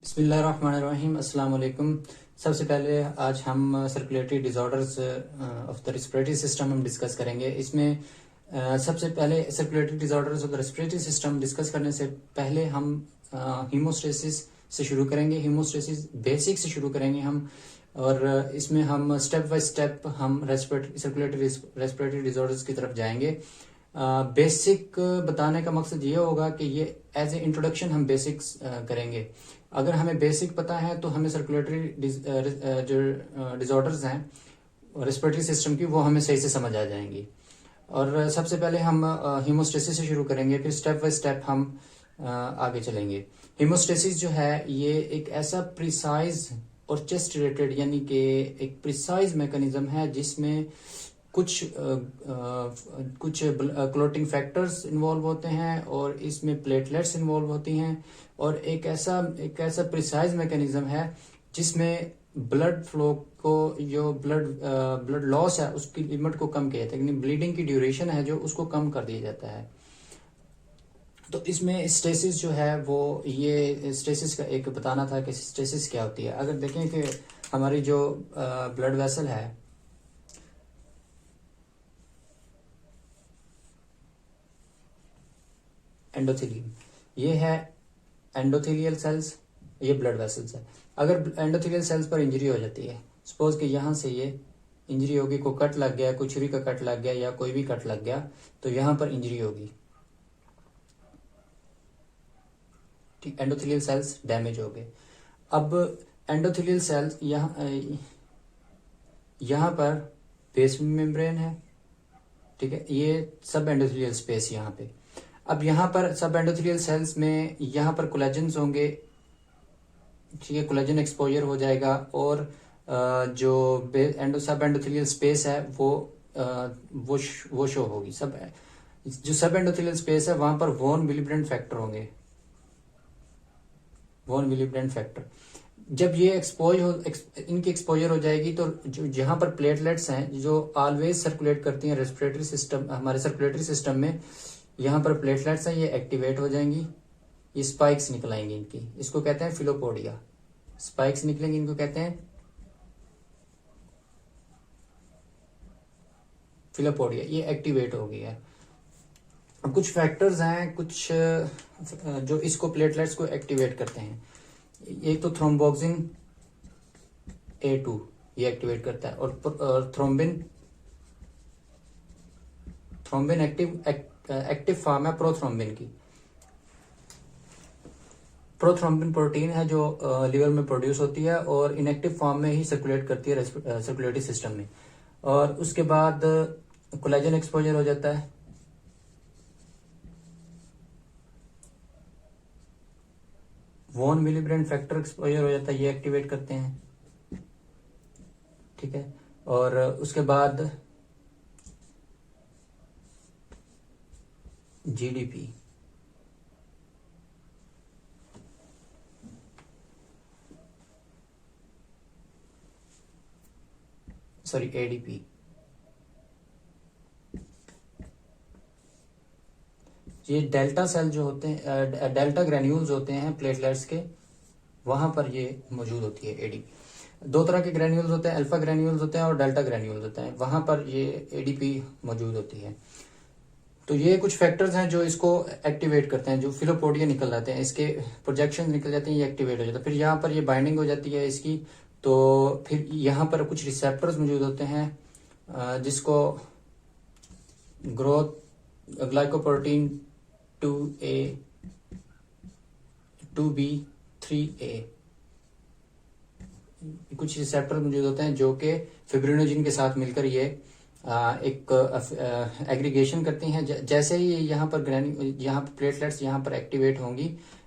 बिस्मिल्लाहिर्रहमानिर्रहीम, अस्सलाम वालेकुम। सबसे पहले आज हम circulatory disorders of the respiratory system हम डिस्कस करेंगे। इसमें सबसे पहले circulatory disorders of the respiratory system discuss करने से पहले हम हीमोस्टेसिस से शुरू करेंगे। हीमोस्टेसिस बेसिक से शुरू करेंगे हम, और इसमें हम स्टेप बाय स्टेप हम सर्कुलेटरी रेस्पिरेटरी डिसऑर्डर्स की तरफ जाएंगे। बेसिक बताने का मकसद ये होगा कि ये एज ए इंट्रोडक्शन हम बेसिक्स करेंगे। अगर हमें बेसिक पता है तो हमें सर्कुलेटरी जो डिसऑर्डर्स हैं रेस्पिरेटरी सिस्टम की, वो हमें सही से समझ आ जाएंगी। और सबसे पहले हम हीमोस्टेसिस से शुरू करेंगे, फिर स्टेप बाय स्टेप हम आगे चलेंगे। हीमोस्टेसिस जो है ये एक ऐसा प्रिसाइज और चेस्ट रिलेटेड यानी कि एक प्रिसाइज मैकेनिज्म है जिसमें कुछ क्लोटिंग फैक्टर्स इन्वॉल्व होते हैं और इसमें प्लेटलेट्स इन्वॉल्व होती हैं, और एक ऐसा प्रिसाइज मैकेनिज्म है जिसमें ब्लड फ्लो को, जो ब्लड लॉस है उसकी लिमिट को कम किया जाता है, यानी ब्लीडिंग की ड्यूरेशन है जो उसको कम कर दिया जाता है। तो इसमें स्टेसिस जो है वो, ये स्टेसिस का एक बताना था कि स्टेसिस क्या होती है। अगर देखें कि हमारी जो ब्लड वेसल है, एंडोथेलियम, ये है एंडोथेलियल सेल्स, ये ब्लड वेसल्स है। अगर एंडोथेलियल सेल्स पर इंजरी हो जाती है, सपोज कि यहाँ से ये इंजरी होगी, कोई कट लग गया, कोई छुरी का कट लग गया या कोई भी कट लग गया, तो यहाँ पर इंजरी होगी, ठीक, एंडोथेलियल सेल्स डैमेज हो गए। अब एंडोथेलियल सेल्स यहाँ पर बेसमेंट मेम्ब्रेन है, ठीक है, ये सब एंडोथेलियल स्पेस यहाँ पे। अब यहाँ पर सब एंडोथेलियल सेल्स में यहाँ पर कोलेजन्स होंगे, ठीक है, कोलेजन एक्सपोजर हो जाएगा, और जो सब एंडोथेलियल स्पेस है वो शो होगी। जो सब एंडोथेलियल स्पेस है वहां पर वॉन विलिब्रेंट फैक्टर होंगे, वॉन विलिब्रेंट फैक्टर। जब ये इनकी एक्सपोजर हो जाएगी तो जो जहां पर प्लेटलेट्स हैं जो ऑलवेज सर्कुलेट करती हैं रेस्पिरेटरी सिस्टम, हमारे सर्कुलेटरी सिस्टम में, यहाँ पर प्लेटलेट्स हैं, ये एक्टिवेट हो जाएंगी, ये स्पाइक्स निकल आएंगी इनकी, इसको कहते हैं फिलोपोडिया। स्पाइक्स निकलेंगी, इनको कहते हैं फिलोपोडिया, ये एक्टिवेट हो गई है। अब कुछ फैक्टर्स हैं, कुछ जो इसको प्लेटलेट्स को एक्टिवेट करते हैं। एक तो थ्रोम्बोक्सिन A2 ये एक्टिवेट करता है, और थ्रोम्बिन एक्टिव फॉर्म है प्रोथ्रोम्बिन की। प्रोथ्रोम्बिन प्रोटीन है जो लिवर में प्रोड्यूस होती है और इनएक्टिव फॉर्म में ही सर्कुलेट करती है सर्कुलेटरी सिस्टम में। और उसके बाद कोलेजन एक्सपोजर हो जाता है, वॉन विलिब्रेंट फैक्टर एक्सपोजर हो जाता है, ये एक्टिवेट करते हैं, ठीक है। और उसके बाद GDP, सॉरी ADP, ये डेल्टा सेल जो होते हैं, डेल्टा ग्रेन्यूल्स होते हैं प्लेटलेट्स के, वहां पर ये मौजूद होती है ADP। दो तरह के ग्रेन्यूल्स होते हैं, अल्फा ग्रेन्यूल्स होते हैं और डेल्टा ग्रेन्यूल्स होते हैं, वहां पर ये ADP मौजूद होती है। तो ये कुछ फैक्टर्स हैं जो इसको एक्टिवेट करते हैं, जो फिलोपोडिया निकल जाते हैं, इसके प्रोजेक्शन निकल जाते हैं, ये एक्टिवेट हो जाता है। फिर यहाँ पर ये बाइंडिंग हो जाती है इसकी, तो फिर यहाँ पर कुछ रिसेप्टर्स मौजूद होते हैं जिसको ग्रोथ ग्लाइकोप्रोटीन 2A 2B3A, कुछ रिसेप्टर मौजूद होते हैं जो कि फिब्रिनोजिन के साथ मिलकर ये एक एग्रीगेशन करती हैं। जैसे ही यहाँ पर प्लेटलेट्स यहाँ पर एक्टिवेट होंगी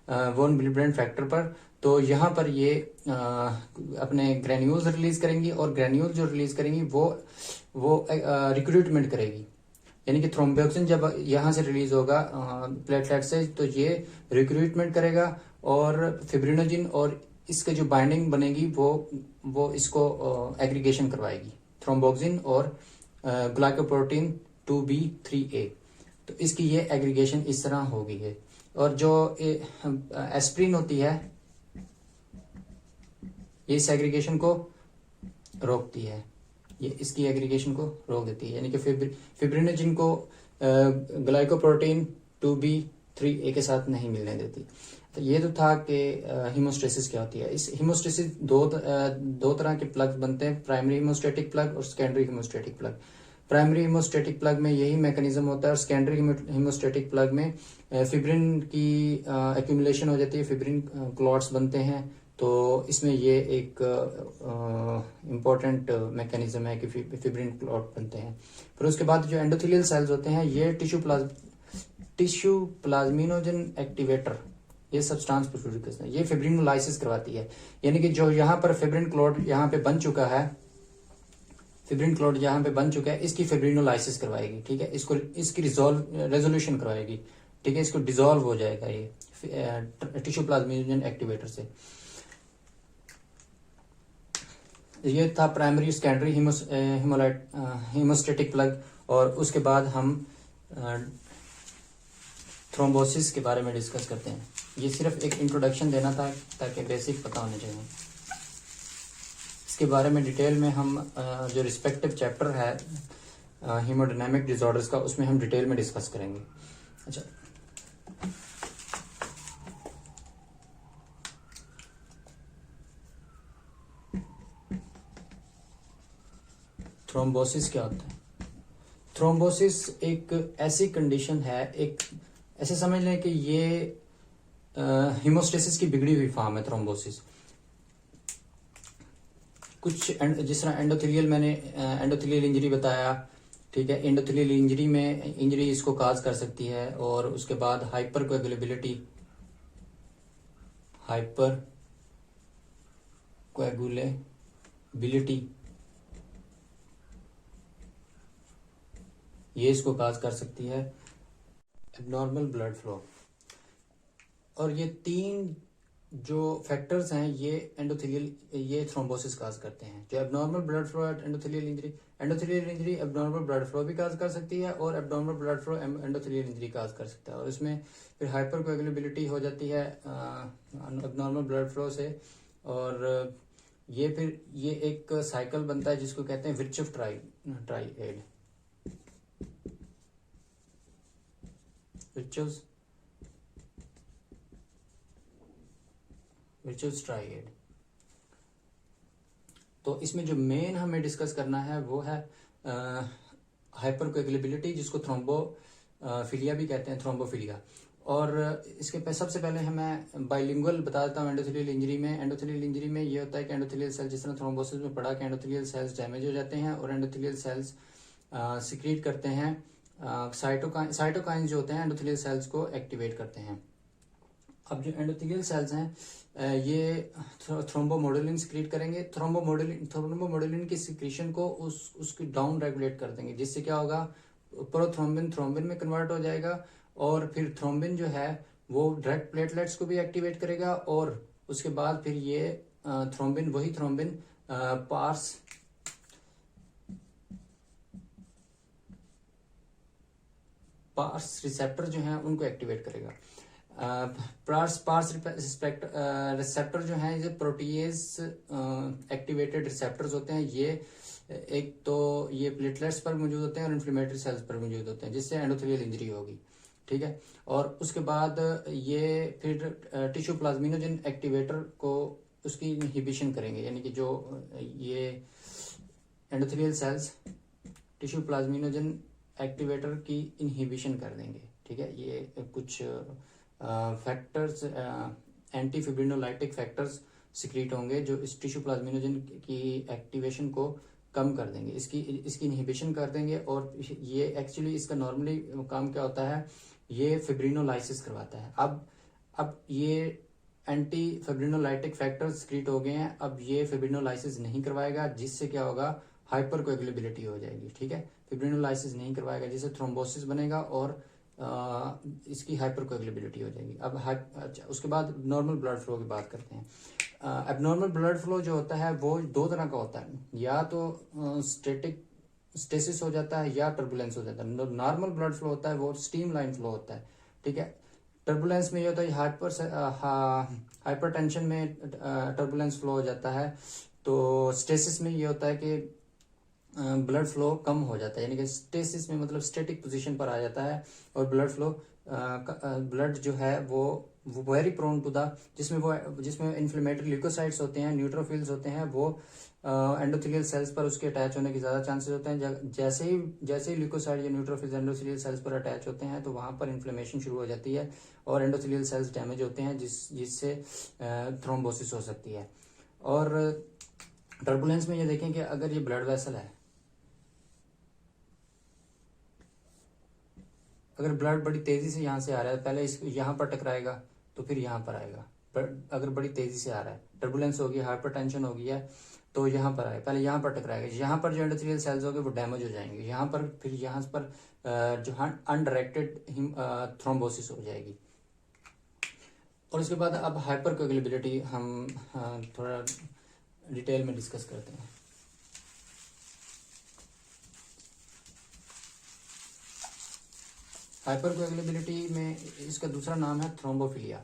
वॉन विलिब्रेंट फैक्टर पर, तो यहाँ पर ये अपने ग्रेन्यूल्स रिलीज करेंगी, और ग्रेन्यूल जो रिलीज करेंगी वो रिक्रूटमेंट करेगी, यानी कि थ्रोम्बोक्सिन जब यहाँ से रिलीज होगा प्लेटलेट से, तो ये रिक्रूटमेंट करेगा, और फिब्रिनोजिन और इसके जो बाइंडिंग बनेगी वो इसको एग्रीगेशन करवाएगी, थ्रोम्बोक्सिन और ग्लाइकोप्रोटीन 2B3A। तो इसकी ये एग्रीगेशन इस तरह हो गई है। और जो एस्प्रिन होती है, ये इस एग्रीगेशन को रोकती है, ये इसकी एग्रीगेशन को रोक देती है, यानी कि फिब्रिनोजन को ग्लाइकोप्रोटीन 2b3a के साथ नहीं मिलने देती। तो ये तो था कि हीमोस्टेसिस क्या होती है। इस हीमोस्टेसिस दो तरह के प्लग बनते हैं, प्राइमरी हीमोस्टेटिक प्लग और सेकेंडरी हीमोस्टेटिक प्लग। प्राइमरी हीमोस्टेटिक प्लग में यही मैकेनिज्म होता है और सेकेंडरी हीमोस्टेटिक प्लग में फिब्रिन की एक्यूमुलेशन हो जाती है, फिब्रिन क्लॉट्स बनते हैं। तो इसमें ये एक इम्पोर्टेंट मैकेनिज्म है कि फिब्रिन क्लॉट बनते हैं। फिर उसके बाद जो एंडोथेलियल सेल्स होते हैं, ये टिश्यू प्लाज्मिनोजन एक्टिवेटर, ये सब्सटेंस प्रोड्यूस करते हैं, ये फिब्रिनोलाइसिस करवाती है। यानी कि जो यहाँ पर फिब्रिन क्लॉट यहाँ पे बन चुका है, फिब्रिन क्लॉट यहाँ पे बन चुका है, इसकी फिब्रिनोलाइसिस करवाएगी, ठीक है, इसको इसकी रेजोल्यूशन करवाएगी, ठीक है, इसको डिजोल्व हो जाएगा ये टिश्यू प्लाज्मिनोजन एक्टिवेटर से। ये था प्राइमरी सेकेंडरी हीमोस्टेटिक प्लग। और उसके बाद हम थ्रोम्बोसिस के बारे में डिस्कस करते हैं। ये सिर्फ एक इंट्रोडक्शन देना था ताकि बेसिक पता होने चाहिए। इसके बारे में डिटेल में हम जो रिस्पेक्टिव चैप्टर है हीमोडायनामिक डिसऑर्डर्स का, उसमें हम डिटेल में डिस्कस करेंगे। अच्छा, थ्रोम्बोसिस क्या होता है? थ्रोम्बोसिस एक ऐसी कंडीशन है, एक ऐसे समझ लें कि ये हीमोस्टेसिस की बिगड़ी हुई फॉर्म है थ्रोम्बोसिस। कुछ जिस तरह एंडोथेलियल, मैंने एंडोथेलियल इंजरी बताया, ठीक है, एंडोथेलियल इंजरी में इंजरी इसको काज कर सकती है। और उसके बाद हाइपर कोएगुलेबिलिटी, ये इसको काज कर सकती है। एबनॉर्मल ब्लड फ्लो, और ये तीन जो फैक्टर्स हैं ये ये थ्रोम्बोसिस काज करते हैं। जो abnormal blood flow endothelial injury abnormal blood flow भी काज कर सकती है और abnormal blood flow endothelial injury cause कर सकता है। और इसमें फिर हाइपर कोएगुलेबिलिटी हो जाती है एबनॉर्मल ब्लड फ्लो से। और ये एक साइकिल बनता है जिसको कहते हैं विर्चुव ट्राइएड, विर्चुव्स ट्राइएड। तो इसमें जो मेन हमें डिस्कस करना है वो है हाइपर कोएगुलेबिलिटी, जिसको थ्रोम्बोफिलिया भी कहते हैं, थ्रोम्बोफिलिया। और इसके सबसे पहले मैं बाइलिंगुअल बता देता हूँ। एंडोथेलियल इंजरी में ये होता है कि एंडोथेलियल सेल, जिस तरह थ्रोम्बोसिस में पड़ा कि एंडोथेलियल सेल्स डैमेज हो जाते हैं और एंडोथेलियल सेल्स सिक्रीट करते हैं साइटोकाइंस जो होते हैं एंडोथेलियल सेल्स को एक्टिवेट करते हैं। अब जो एंडोथेलियल सेल्स हैं ये थ्रोम्बोमोडुलिन सिक्रीट करेंगे। थ्रोम्बोमोडुलिन की सिक्रीशन को उसकी डाउन रेगुलेट कर देंगे, जिससे क्या होगा, प्रोथ्रोम्बिन थ्रोम्बिन में कन्वर्ट हो जाएगा। और फिर थ्रोम्बिन जो है वो डायरेक्ट प्लेटलेट्स को भी एक्टिवेट करेगा। और उसके बाद फिर ये वही थ्रोम्बिन पार्स रिसेप्टर जो हैं उनको एक्टिवेट करेगा। पार्स रिसेप्टर जो हैं ये प्रोटीएज एक्टिवेटेड रिसेप्टर्स होते हैं। ये एक तो ये प्लेटलेट्स पर मौजूद होते हैं और इन्फ्लेमेटरी सेल्स पर मौजूद होते हैं, जिससे एंडोथेलियल इंजरी होगी, ठीक है। और उसके बाद ये फिर टिश्यू प्लाज्मिनोजन एक्टिवेटर को उसकी इनहिबिशन करेंगे, यानी कि जो ये endothelial cells tissue plasminogen activator की इनहिबिशन कर देंगे, ठीक है। ये कुछ factors anti fibrinolytic factors secrete होंगे जो इस टिश्यू प्लाज्मिनोजन की एक्टिवेशन को कम कर देंगे, इसकी इनहिबिशन कर देंगे। और ये एक्चुअली इसका नॉर्मली काम क्या होता है, ये फिब्रिनोलाइसिस करवाता है। अब ये एंटी फिब्रिनोलाइटिक फैक्टर्स सिक्रीट हो गए हैं, अब ये फिब्रिनोलाइसिस नहीं करवाएगा, जिससे क्या होगा, हाइपर कोएगुलेबिलिटी हो जाएगी, ठीक है। फिब्रिनोलाइसिस नहीं करवाएगा जिससे थ्रोम्बोसिस बनेगा और इसकी हाइपर कोएगुलेबिलिटी हो जाएगी। अब अच्छा, उसके बाद नॉर्मल ब्लड फ्लो की बात करते हैं। एबनॉर्मल ब्लड फ्लो जो होता है वो दो तरह का होता है, या तो स्टेसिस हो जाता है या टर्बुलेंस हो जाता है। नॉर्मल ब्लड फ्लो होता है वो स्ट्रीम लाइन फ्लो होता है, ठीक है। टर्बुलेंस में ये होता है हाइपरटेंशन में टर्बुलेंस फ्लो हो जाता है। तो स्टेसिस में ये होता है कि ब्लड फ्लो कम हो जाता है, यानी कि स्टेसिस में मतलब स्टेटिक पोजीशन पर आ जाता है और ब्लड फ्लो ब्लड जो है वो वेरी प्रोन टू द जिसमें इन्फ्लेमेटरी ल्यूकोसाइट्स होते हैं, न्यूट्रोफिल्स होते हैं, वो एंडोथेलियल सेल्स पर उसके अटैच होने के ज्यादा चांसेस होते हैं। जैसे ही ल्यूकोसाइट या न्यूट्रोफिल्स एंडोथेलियल सेल्स पर अटैच होते हैं तो वहां पर इन्फ्लेमेशन शुरू हो जाती है और एंडोथेलियल सेल्स डैमेज होते हैं, जिससे थ्रोम्बोसिस हो सकती है। और टर्बुलेंस में ये देखें कि अगर ये ब्लड वेसल है, अगर ब्लड बड़ी तेजी से यहाँ से आ रहा है, पहले इस यहाँ पर टकराएगा तो फिर यहाँ पर आएगा। अगर बड़ी तेजी से आ रहा है, टर्बुलेंस होगी, हाइपरटेंशन हो गया है, तो यहाँ पर आएगा, पहले यहाँ पर टकराएगा, यहाँ पर जो एंडोथेलियल सेल्स होंगे वो डैमेज हो जाएंगे, यहाँ पर फिर यहाँ पर जो अनडायरेक्टेड थ्रोम्बोसिस हो जाएगी। और उसके बाद अब हाइपर कोएगुलेबिलिटी हम थोड़ा डिटेल में डिस्कस करते हैं। हाइपर कोएगुलेबिलिटी में इसका दूसरा नाम है थ्रोम्बोफिलिया।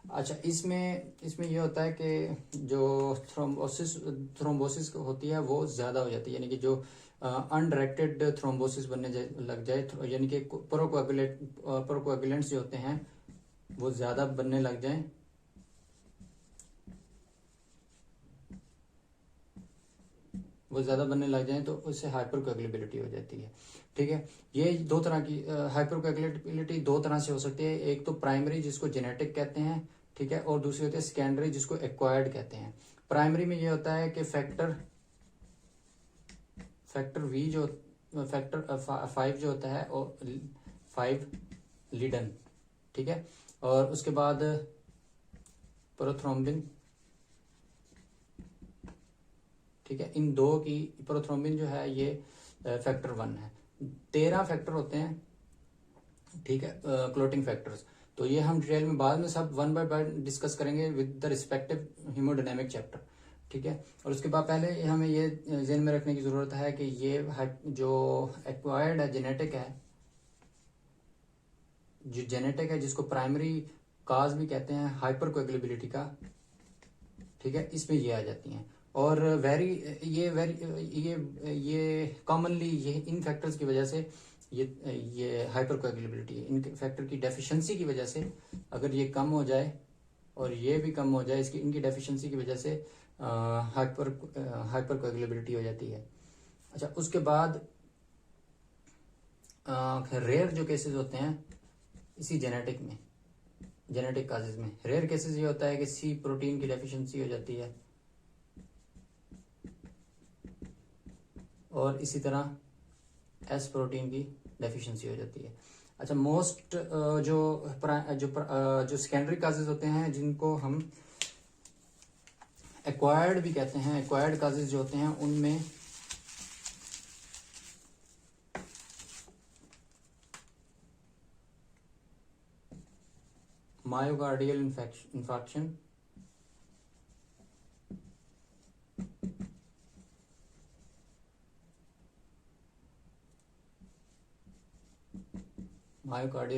अच्छा, इसमें ये होता है कि जो थ्रोम्बोसिस होती है वो ज्यादा हो जाती है, यानी कि जो अनडायरेक्टेड थ्रोम्बोसिस बनने लग जाए, यानी कि प्रोकोएगुलेंट्स जो होते हैं वो ज्यादा बनने लग जाए, तो उससे हाइपर कोएगुलेबिलिटी हो जाती है। ठीक है, ये दो तरह की हाइपर कोएगुलेबिलिटी दो तरह से हो सकती है। एक तो प्राइमरी जिसको जेनेटिक कहते हैं, ठीक है, और दूसरी होती है सेकेंडरी जिसको एक्वायर्ड कहते हैं। प्राइमरी में ये होता है कि फैक्टर वी जो फैक्टर 5 जो होता है और 5 लीडन, ठीक है, और उसके बाद प्रोथ्रोम्बिन, ठीक है, इन दो की प्रोथ्रोम्बिन जो है ये फैक्टर 1 है। 13 फैक्टर होते हैं, ठीक है, क्लोटिंग फैक्टर्स। तो ये हम डिटेल में बाद में सब वन बाय वन डिस्कस करेंगे with the respective haemodynamic chapter, ठीक है। और उसके बाद पहले हमें ये ध्यान में रखने की जरूरत है कि ये जो एक्वायर्ड है, जेनेटिक है, जिसको प्राइमरी काज भी कहते हैं हाइपर कोएगुलेबिलिटी का, ठीक है, इसमें ये आ जाती हैं। और ये कॉमनली ये इन फैक्टर्स की वजह से ये हाइपर कोएगुलेबिलिटी है, इन फैक्टर की डेफिशिएंसी की वजह से अगर ये कम हो जाए और ये भी कम हो जाए, इनकी डेफिशिएंसी की वजह से हाइपर कोएगुलेबिलिटी हो जाती है। अच्छा, उसके बाद रेयर जो केसेस होते हैं इसी जेनेटिक काजेज में, रेयर केसेस ये होता है कि सी प्रोटीन की डेफिशिएंसी हो जाती है और इसी तरह एस प्रोटीन की डेफिशिएंसी हो जाती है। अच्छा, मोस्ट जो सेकेंडरी काजेज होते हैं जिनको हम एक्वायर्ड भी कहते हैं, एक्वायर्ड काजेज जो होते हैं उनमें myocardial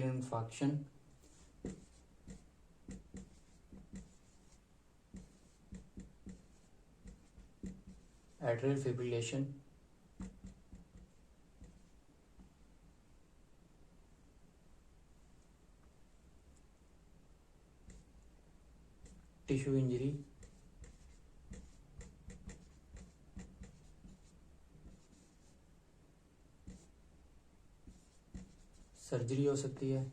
infarction, atrial fibrillation, tissue injury, surgery हो सकती है,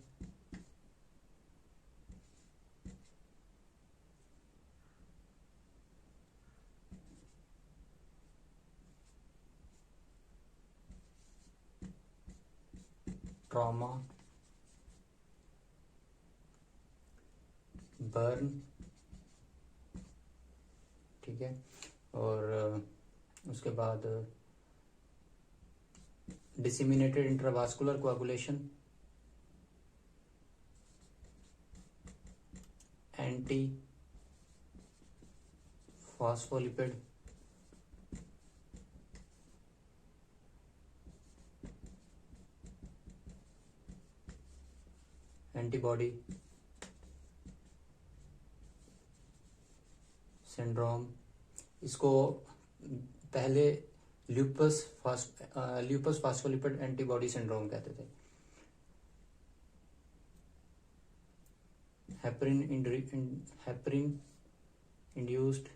ट्रॉमा, बर्न, ठीक है, और उसके बाद disseminated intravascular coagulation, anti phospholipid, antibody, syndrome, इसको पहले ल्यूपस फास्फोलिपिड एंटीबॉडी सिंड्रोम कहते थे। हेपरिन इंड्यूस्ड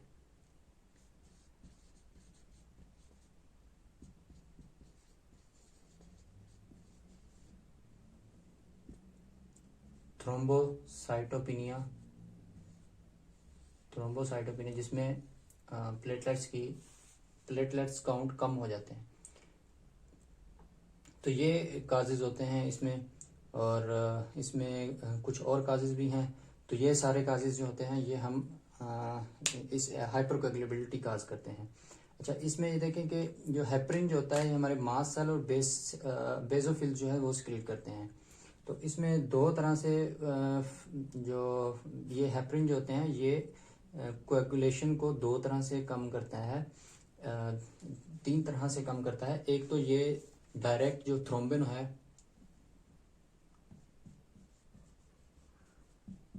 थ्रोम्बोसाइटोपिनिया जिसमें प्लेटलेट्स काउंट कम हो जाते हैं। तो ये काजेज होते हैं इसमें, और इसमें कुछ और काजेज भी हैं। तो ये सारे काजेज जो होते हैं ये हम इस हाइपरकोएगुलेबिलिटी काज करते हैं। अच्छा, इसमें ये देखें कि जो हेपरिन जो होता है ये हमारे मास्ट सेल और बेसोफिल जो है वो सिक्रीट करते हैं। तो इसमें दो तरह से जो ये हेपरिन जो होते हैं ये कोएगुलेशन को दो तरह से कम करता है, तीन तरह से कम करता है। एक तो ये डायरेक्ट जो थ्रोम्बिन है,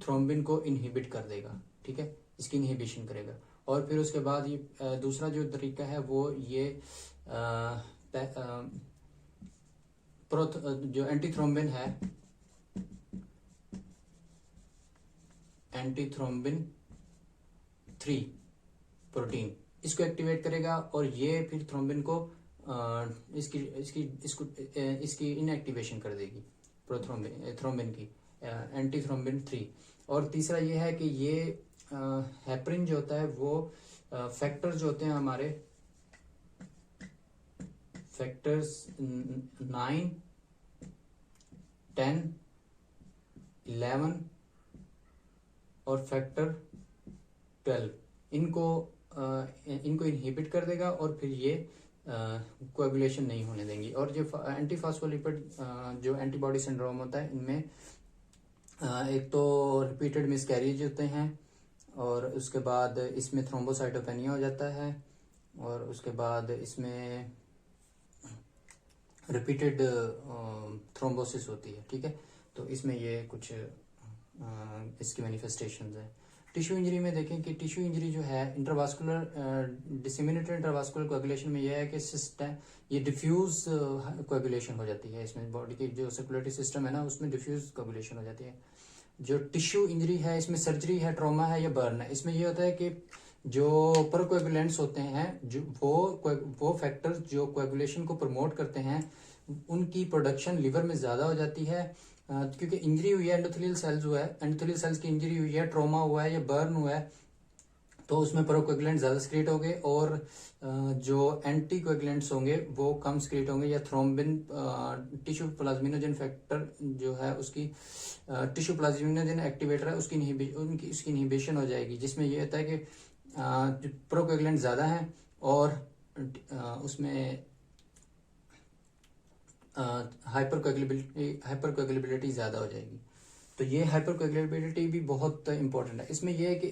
थ्रोम्बिन को इनहिबिट कर देगा, ठीक है, इसकी इनहिबिशन करेगा। और फिर उसके बाद ये दूसरा जो तरीका है वो ये जो एंटीथ्रोम्बिन है, एंटीथ्रोम्बिन 3 प्रोटीन, इसको एक्टिवेट करेगा और ये फिर थ्रोम्बिन को इसकी इनएक्टिवेशन कर देगी, थ्रोम्बिन की, एंटीथ्रोम्बिन 3। और तीसरा ये है कि ये हेपरिन जो होता है वो फैक्टर जो होते हैं हमारे फैक्टर्स 9, 10, 11 और फैक्टर 12 इनको इनहिबिट कर देगा और फिर ये कोएगुलेशन नहीं होने देंगी। और जो एंटीफॉस्फोलिपिड जो एंटीबॉडी सिंड्रोम होता है इनमें एक तो रिपीटेड मिसकैरेज होते हैं, और उसके बाद इसमें थ्रोम्बोसाइटोपेनिया हो जाता है, और उसके बाद इसमें रिपीटेड थ्रोम्बोसिस होती है, ठीक है। तो इसमें ये कुछ इसकी मैनिफेस्टेशंस हैं। टिश्यू इंजरी में देखें कि टिश्यू इंजरी जो है इंटरवास्कुलर डिसेमिनेटेड इंटरवास्कुलर कोएगुलेशन में यह है कि सिस्टम ये डिफ्यूज कोएगुलेशन हो जाती है। इसमें बॉडी की जो सर्कुलेटरी सिस्टम है ना उसमें डिफ्यूज कोएगुलेशन हो जाती है। जो टिश्यू इंजरी है इसमें सर्जरी है, ट्रॉमा है या बर्न है। इसमें ये होता है कि जो प्रोकोएगुलेंट्स होते हैं जो वो फैक्टर्स जो कोएगुलेशन को प्रमोट करते हैं उनकी प्रोडक्शन लिवर में ज्यादा हो जाती है, क्योंकि इंजरी हुई है, एंडोथेलियल सेल्स हुआ है, एंडोथेलियल सेल्स की इंजरी हुई है, ट्रॉमा हुआ है या बर्न हुआ है, तो उसमें प्रोकोएगुलेंट ज्यादा स्क्रीट होंगे और जो एंटी कोएगुलेंट्स होंगे वो कम स्क्रीट होंगे, या थ्रोम्बिन टिश्यू प्लाज्मिनोजन फैक्टर जो है उसकी टिश्यू प्लाज्मिनोजन एक्टिवेटर है उसकी इनहिबिशन हो जाएगी, जिसमें ये होता है कि प्रोकोएगुलेंट ज्यादा है और उसमें हाइपरकोएगुलेबिलिटी ज्यादा हो जाएगी। तो ये हाइपरकोएगुलेबिलिटी भी बहुत इंपॉर्टेंट है। इसमें यह है कि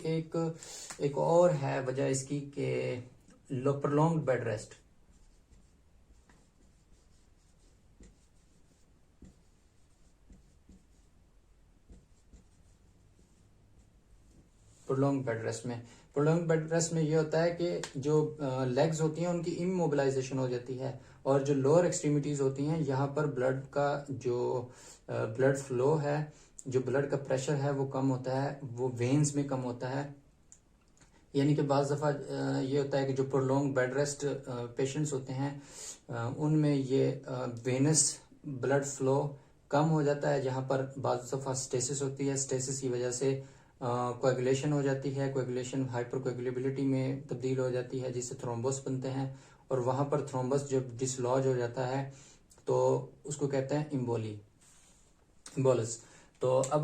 एक और है वजह इसकी कि prolonged bed rest. Prolong bed rest में ये होता है कि जो लेग्स होती हैं उनकी इमोबिलाइजेशन हो जाती है, और जो लोअर एक्सट्रीमिटीज होती हैं यहाँ पर ब्लड का जो ब्लड फ्लो है, जो ब्लड का प्रेशर है वो कम होता है, वो वेन्स में कम होता है। यानी कि बाज़ दफ़ा ये होता है कि जो प्रोलॉन्ग बेड रेस्ट पेशेंट्स होते हैं उनमें ये वेनस ब्लड फ्लो कम हो जाता है, जहाँ पर बाज़ दफ़ा स्टेसिस होती है, स्टेसिस की वजह से कोएगुलेशन हो जाती है, कोएगुलेशन हाइपरकोएगुलेबिलिटी में तब्दील हो जाती है, जिससे थ्रोम्बोस बनते हैं, और वहां पर थ्रोम्बस जब डिसलॉज हो जाता है तो उसको कहते हैं इम्बोलस। तो अब